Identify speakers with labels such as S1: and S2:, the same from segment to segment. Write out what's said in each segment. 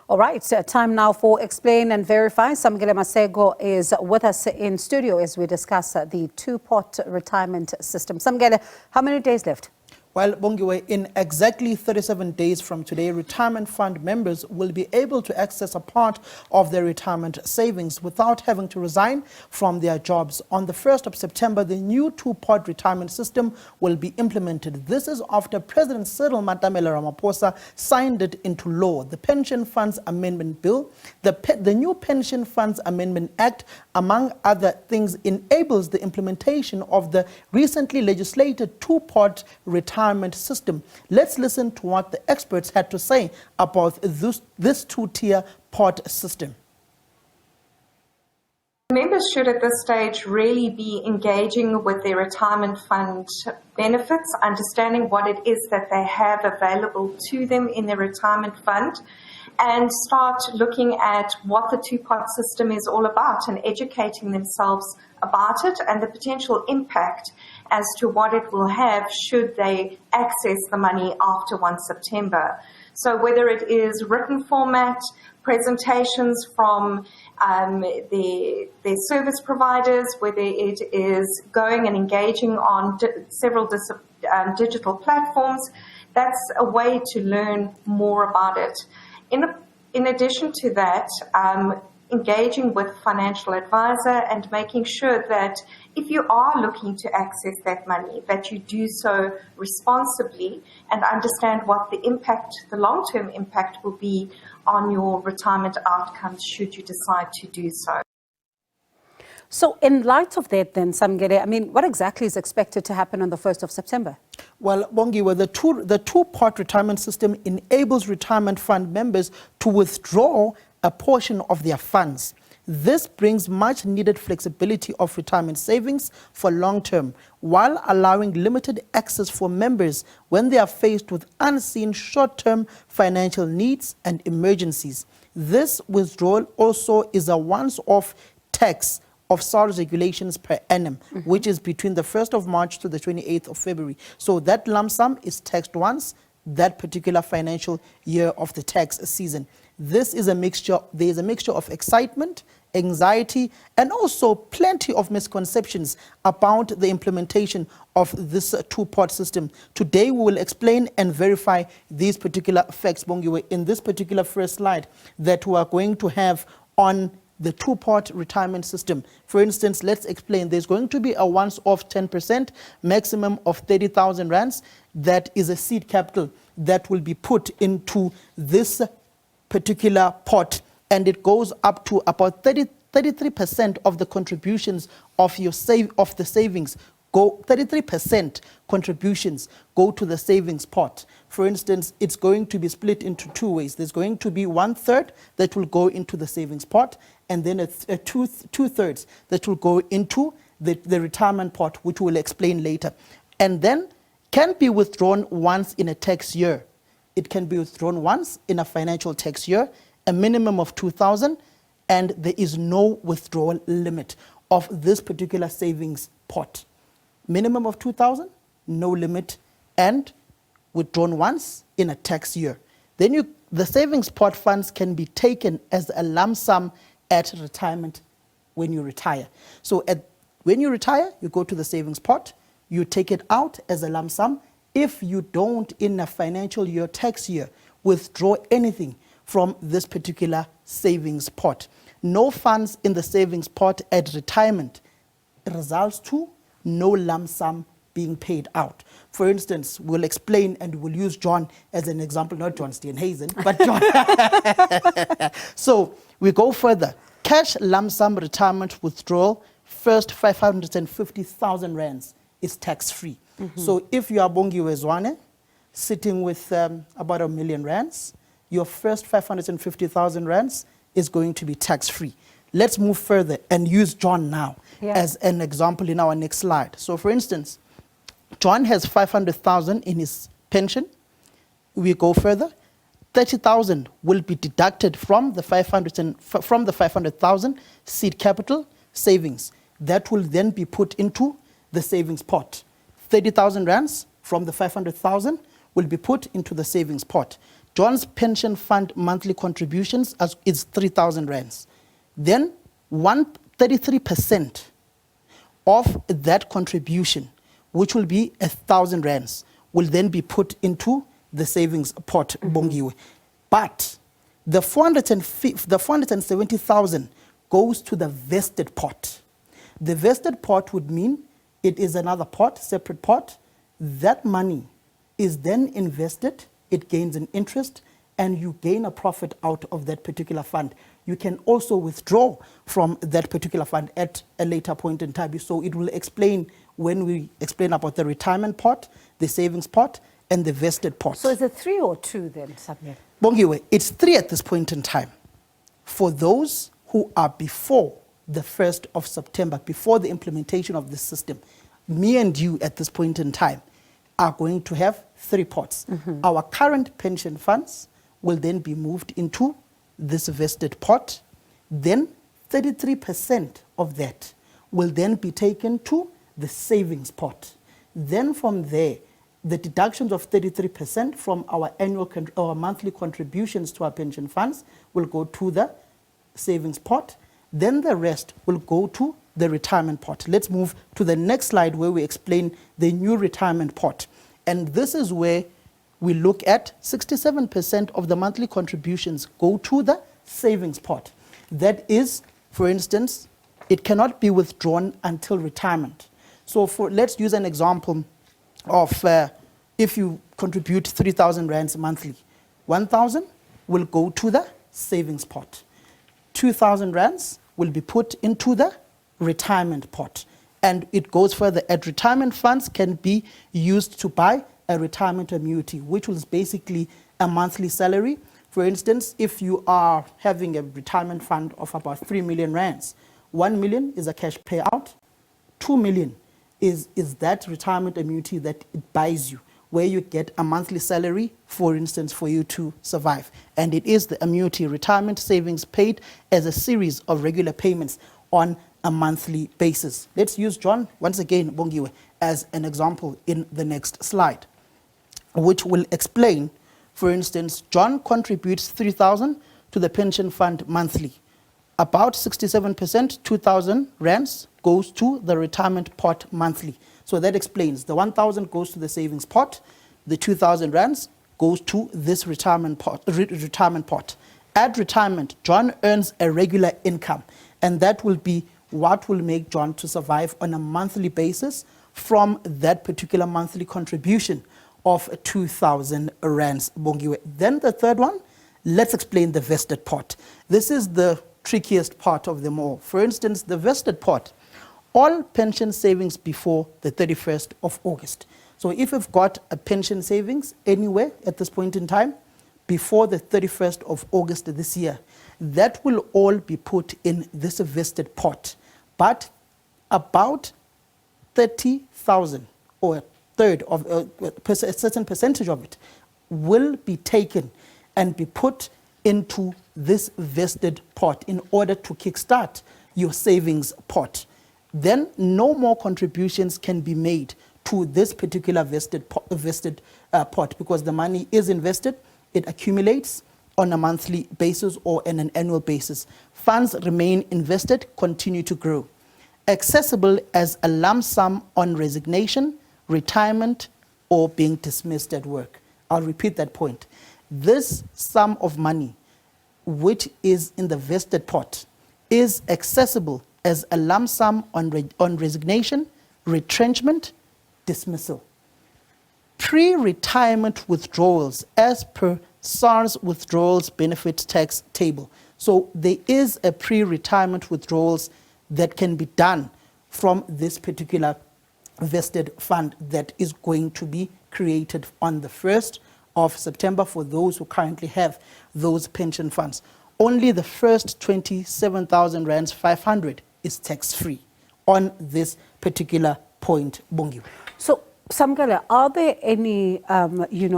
S1: All right, time now for Explain and Verify. Samgele Masego is with us in studio as we discuss the two-pot retirement system. Samgele, how many days left?
S2: Well, Bongiwe, in exactly 37 days from today, retirement fund members will be able to access a part of their retirement savings without having to resign from their jobs. On the 1st of September, the new two-pot retirement system will be implemented. This is after President Cyril Ramaphosa signed it into law. The Pension Funds Amendment Bill, the new Pension Funds Amendment Act, among other things, enables the implementation of the recently legislated two-pot retirement system. Let's listen to what the experts had to say about this two-tier pot system.
S3: Members should at this stage really be engaging with their retirement fund benefits, understanding what it is that they have available to them in their retirement fund, and start looking at what the two-pot system is all about and educating themselves about it and the potential impact as to what it will have should they access the money after 1 September. So whether it is written format, presentations from their service providers, whether it is going and engaging on several digital platforms, that's a way to learn more about it. In addition to that, engaging with financial advisor and making sure that if you are looking to access that money, that you do so responsibly and understand what the impact, the long-term impact will be on your retirement outcomes should you decide to do so.
S1: So in light of that then, Samgele, I mean, what exactly is expected to happen on the 1st of September?
S2: Well, Bongiwe, the two-pot retirement system enables retirement fund members to withdraw a portion of their funds. This brings much needed flexibility of retirement savings for long term, while allowing limited access for members when they are faced with unseen short-term financial needs and emergencies. This withdrawal also is a once-off tax of SARS regulations per annum, which is between the 1st of March to the 28th of February. So that lump sum is taxed once that particular financial year of the tax season. This is a mixture, there is a mixture of excitement, anxiety, and also plenty of misconceptions about the implementation of this two-pot system. Today we will explain and verify these particular facts, Bongiwe, in this particular first slide that we are going to have on the two-pot retirement system. For instance, let's explain. There's going to be a once-off 10%, maximum of 30,000 rands. That is a seed capital that will be put into this particular pot, and it goes up to about 33% of the contributions of your the savings. 33% contributions go to the savings pot. For instance, it's going to be split into two ways. There's going to be 1/3 that will go into the savings pot, and then two-thirds that will go into the retirement pot, which we'll explain later. And then can be withdrawn once in a tax year. It can be withdrawn once in a financial tax year, a minimum of 2,000, and there is no withdrawal limit of this particular savings pot. Minimum of 2,000, no limit, and withdrawn once in a tax year. Then the savings pot funds can be taken as a lump sum at retirement when you retire. So when you retire, you go to the savings pot, you take it out as a lump sum. If you don't, in a financial year, tax year, withdraw anything from this particular savings pot. No funds in the savings pot at retirement results to no lump sum being paid out. For instance, we'll explain and we'll use John as an example, not John Steenhuisen, but John. So we go further. Cash lump sum retirement withdrawal, first 550,000 rands is tax-free. So if you are Bongiwe Zwane, sitting with about R1 million, your first 550,000 rands is going to be tax-free. Let's move further and use John now as an example in our next slide. So for instance, John has 500,000 in his pension. We go further. 30,000 will be deducted from the 500,000 seed capital savings. That will then be put into the savings pot. 30,000 rands from the 500,000 will be put into the savings pot. John's pension fund monthly contributions is 3,000 rands. Then 33% of that contribution, which will be 1,000 rands, will then be put into the savings pot, Bongiwe. But the 470,000 goes to the vested pot. The vested pot would mean it is another pot, separate pot. That money is then invested, it gains an interest, and you gain a profit out of that particular fund. You can also withdraw from that particular fund at a later point in time. So it will explain when we explain about the retirement pot, the savings pot, and the vested pot.
S1: So is it 3 or 2 then, Samir?
S2: Bongiwe, it's 3 at this point in time. For those who are before the 1st of September, before the implementation of this system, me and you at this point in time are going to have 3 pots. Our current pension funds will then be moved into this vested pot. Then 33% of that will then be taken to the savings pot. Then from there, the deductions of 33% from our our monthly contributions to our pension funds will go to the savings pot. Then the rest will go to the retirement pot. Let's move to the next slide where we explain the new retirement pot. And this is where we look at 67% of the monthly contributions go to the savings pot. That is, for instance, it cannot be withdrawn until retirement. So let's use an example of if you contribute 3,000 rands monthly, 1,000 will go to the savings pot. 2,000 rands will be put into the retirement pot. And it goes further. At retirement funds can be used to buy a retirement annuity, which was basically a monthly salary. For instance, if you are having a retirement fund of about 3 million rands, 1 million is a cash payout, 2 million is that retirement annuity that it buys you, where you get a monthly salary, for instance, for you to survive. And it is the annuity retirement savings paid as a series of regular payments on a monthly basis. Let's use John, once again, Bongiwe, as an example in the next slide, which will explain, for instance, John contributes 3,000 to the pension fund monthly. About 67%, 2,000 rands, goes to the retirement pot monthly. So that explains the 1,000 goes to the savings pot, the 2,000 rands goes to this retirement pot. At retirement, John earns a regular income, and that will be what will make John to survive on a monthly basis from that particular monthly contribution of 2,000 rands, Bongiwe. Then the third one, let's explain the vested pot. This is the trickiest part of them all. For instance, the vested pot, all pension savings before the 31st of August. So if you've got a pension savings anywhere at this point in time, before the 31st of August this year, that will all be put in this vested pot. But about 30,000 or a third of a certain percentage of it will be taken and be put into this vested pot in order to kickstart your savings pot. Then no more contributions can be made to this particular vested pot because the money is invested, it accumulates on a monthly basis or on an annual basis. Funds remain invested, continue to grow. Accessible as a lump sum on resignation, retirement, or being dismissed at work. I'll repeat that point. This sum of money, which is in the vested pot, is accessible as a lump sum on resignation, retrenchment, dismissal. Pre-retirement withdrawals as per SARS withdrawals benefit tax table. So there is a pre-retirement withdrawals that can be done from this particular vested fund that is going to be created on the 1st of September for those who currently have those pension funds. Only the first 27,000 rands 500 is tax-free on this particular point, Bongiwe.
S1: So, Samgele, are there any,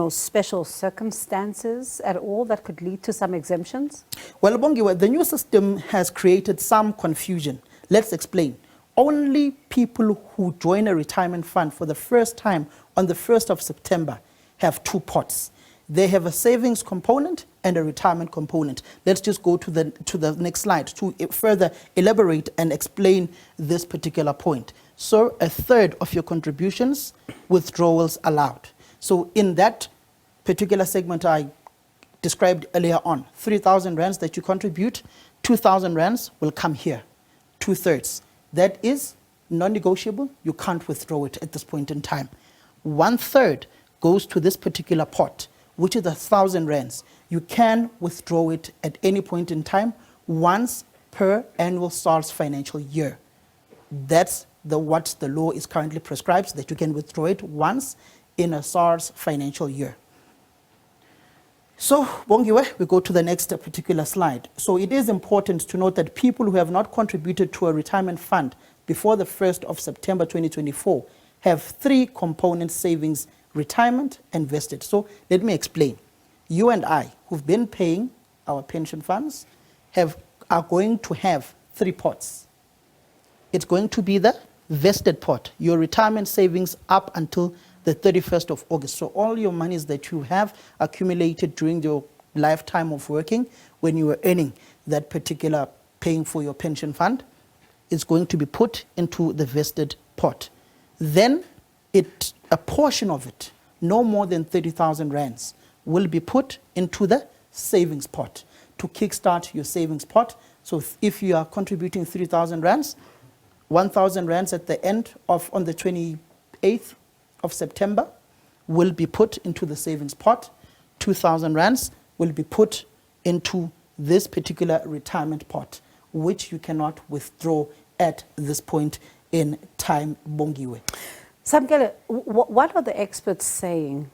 S1: special circumstances at all that could lead to some exemptions?
S2: Well, Bongiwe, the new system has created some confusion. Let's explain. Only people who join a retirement fund for the first time on the 1st of September have 2 pots. They have a savings component and a retirement component. Let's just go to the next slide to further elaborate and explain this particular point. So a third of your contributions, withdrawals allowed. So in that particular segment I described earlier on, 3,000 rands that you contribute, 2,000 rands will come here, 2/3. That is non-negotiable. You can't withdraw it at this point in time. 1/3 goes to this particular pot, which is 1,000 rands. You can withdraw it at any point in time, once per annual SARS financial year. That's what the law is currently prescribes, that you can withdraw it once in a SARS financial year. So, Bongiwe, we go to the next particular slide. So it is important to note that people who have not contributed to a retirement fund before the 1st of September 2024 have 3 component savings: retirement and vested. So let me explain. You and I, who've been paying our pension funds, are going to have 3 pots. It's going to be the vested pot, your retirement savings up until the 31st of August. So all your monies that you have accumulated during your lifetime of working, when you were earning that particular paying for your pension fund, is going to be put into the vested pot. Then a portion of it, no more than 30,000 rands, will be put into the savings pot to kickstart your savings pot. So if you are contributing 3,000 rands, 1,000 rands at the end of, on the 28th of September, will be put into the savings pot. 2,000 rands will be put into this particular retirement pot, which you cannot withdraw at this point in time, Bongiwe.
S1: Samkele, what are the experts saying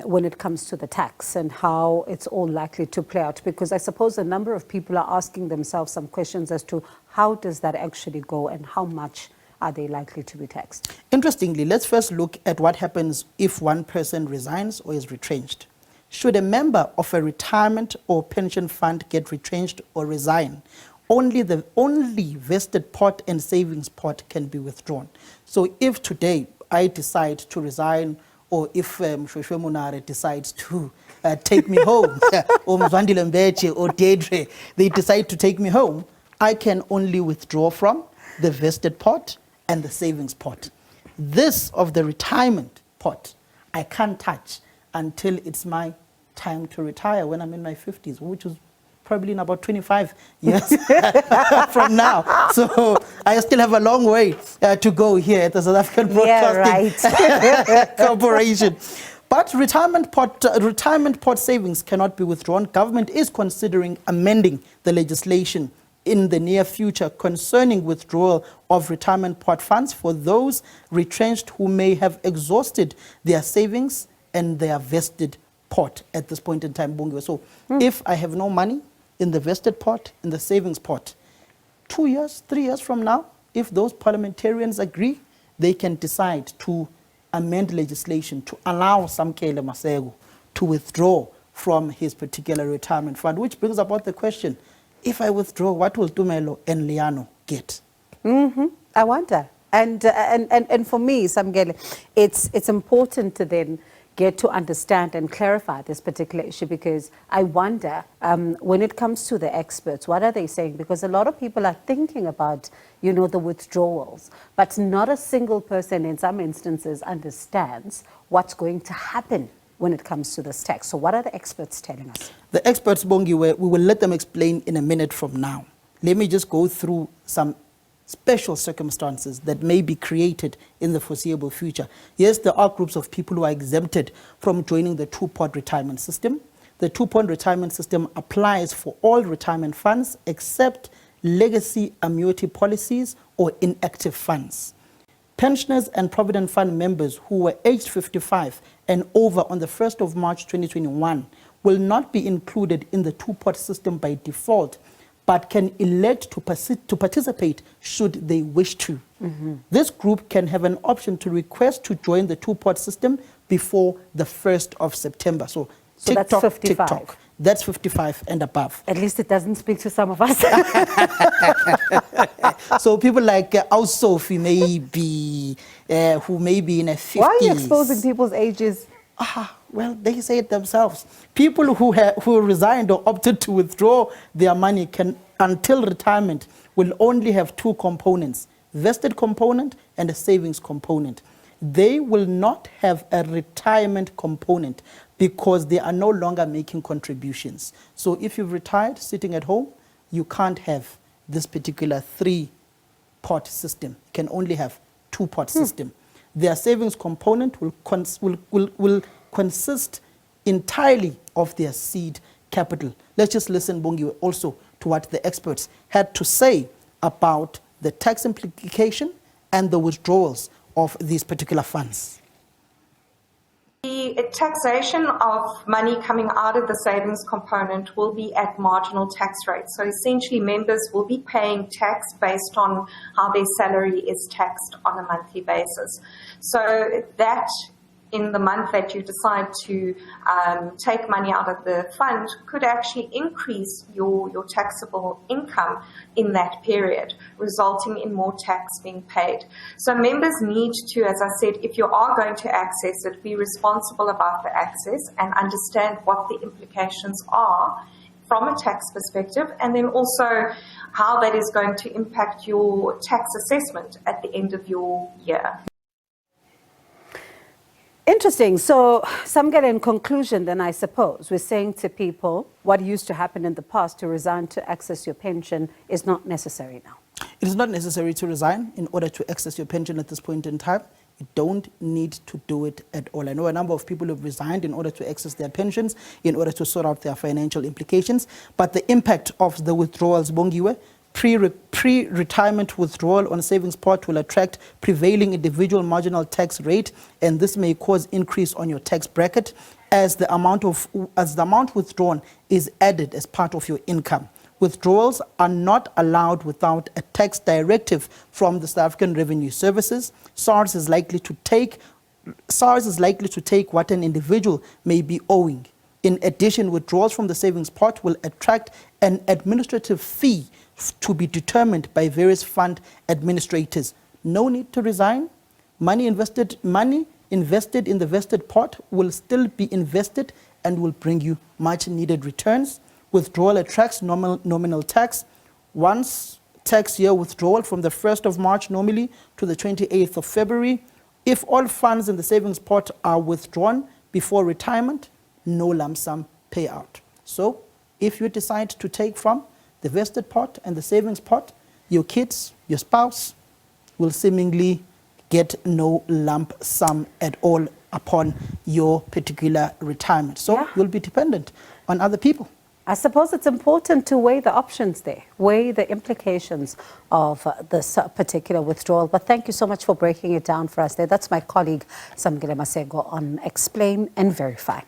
S1: when it comes to the tax and how it's all likely to play out? Because I suppose a number of people are asking themselves some questions as to how does that actually go and how much are they likely to be taxed?
S2: Interestingly, let's first look at what happens if one person resigns or is retrenched. Should a member of a retirement or pension fund get retrenched or resign, only vested pot and savings pot can be withdrawn. So if today I decide to resign, or if Shweshwe Munare decides to take me home, or Mvandile Mbeche or Dedre, they decide to take me home, I can only withdraw from the vested pot and the savings pot. This of the retirement pot, I can't touch until it's my time to retire when I'm in my 50s, which is probably in about 25 years from now. So I still have a long way to go here at the South African Broadcasting Corporation. But retirement pot savings cannot be withdrawn. Government is considering amending the legislation in the near future concerning withdrawal of retirement pot funds for those retrenched who may have exhausted their savings and their vested pot at this point in time, Bongiwe. So if I have no money in the vested pot, in the savings pot, 2 years, 3 years from now, if those parliamentarians agree, they can decide to amend legislation to allow Samkele Masego to withdraw from his particular retirement fund, which brings about the question, if I withdraw, what will Tumelo and Liano get?
S1: I wonder. And for me, Samkele, it's important to then get to understand and clarify this particular issue, because I wonder when it comes to the experts, what are they saying? Because a lot of people are thinking about, you know, the withdrawals, but not a single person in some instances understands what's going to happen when it comes to this tax. So what are the experts telling us? The experts,
S2: Bongiwe, we will let them explain in a minute from now. Let me just go through some special circumstances that may be created in the foreseeable future. Yes, there are groups of people who are exempted from joining the two-pot retirement system. The two-pot retirement system applies for all retirement funds except legacy annuity policies or inactive funds. Pensioners and Provident Fund members who were aged 55 and over on the 1st of March 2021 will not be included in the two-pot system by default, but can elect to participate should they wish to. This group can have an option to request to join the two-pot system before the 1st of September. So
S1: TikTok, that's 55.
S2: TikTok, that's 55 and above.
S1: At least it doesn't speak to some of us.
S2: So people like Sophie maybe, who may be in a 50s.
S1: Why are you exposing people's ages?
S2: Well, they say it themselves. People who resigned or opted to withdraw their money until retirement will only have two components, vested component and a savings component. They will not have a retirement component because they are no longer making contributions. So if you've retired sitting at home, you can't have this particular three-pot system. You can only have two-pot system. Their savings component will consist entirely of their seed capital. Let's just listen, Bongiwe, also to what the experts had to say about the tax implication and the withdrawals of these particular funds.
S3: The taxation of money coming out of the savings component will be at marginal tax rates. So essentially members will be paying tax based on how their salary is taxed on a monthly basis. So that in the month that you decide to take money out of the fund could actually increase your taxable income in that period, resulting in more tax being paid. So members need to, as I said, if you are going to access it, be responsible about the access and understand what the implications are from a tax perspective, and then also how that is going to impact your tax assessment at the end of your year.
S1: Interesting. So, Samgele, in conclusion, then I suppose we're saying to people what used to happen in the past to resign to access your pension is not necessary now.
S2: It is not necessary to resign in order to access your pension at this point in time. You don't need to do it at all. I know a number of people have resigned in order to access their pensions, in order to sort out their financial implications. But the impact of the withdrawals, Bongiwe, pre-retirement withdrawal on savings pot will attract prevailing individual marginal tax rate, and this may cause increase on your tax bracket as the amount withdrawn is added as part of your income. Withdrawals are not allowed without a tax directive from the South African Revenue Services. SARS is likely to take what an individual may be owing. In addition, withdrawals from the savings pot will attract an administrative fee to be determined by various fund administrators. No need to resign. Money invested in the vested pot will still be invested and will bring you much needed returns. Withdrawal attracts nominal tax. Once tax year withdrawal from the 1st of March normally to the 28th of February. If all funds in the savings pot are withdrawn before retirement, no lump sum payout. So if you decide to take from the vested pot and the savings pot, your kids, your spouse will seemingly get no lump sum at all upon your particular retirement. So you'll be dependent on other people.
S1: I suppose it's important to weigh the options there, weigh the implications of this particular withdrawal. But thank you so much for breaking it down for us there. That's my colleague, Samgele Masego, on Explain and Verify.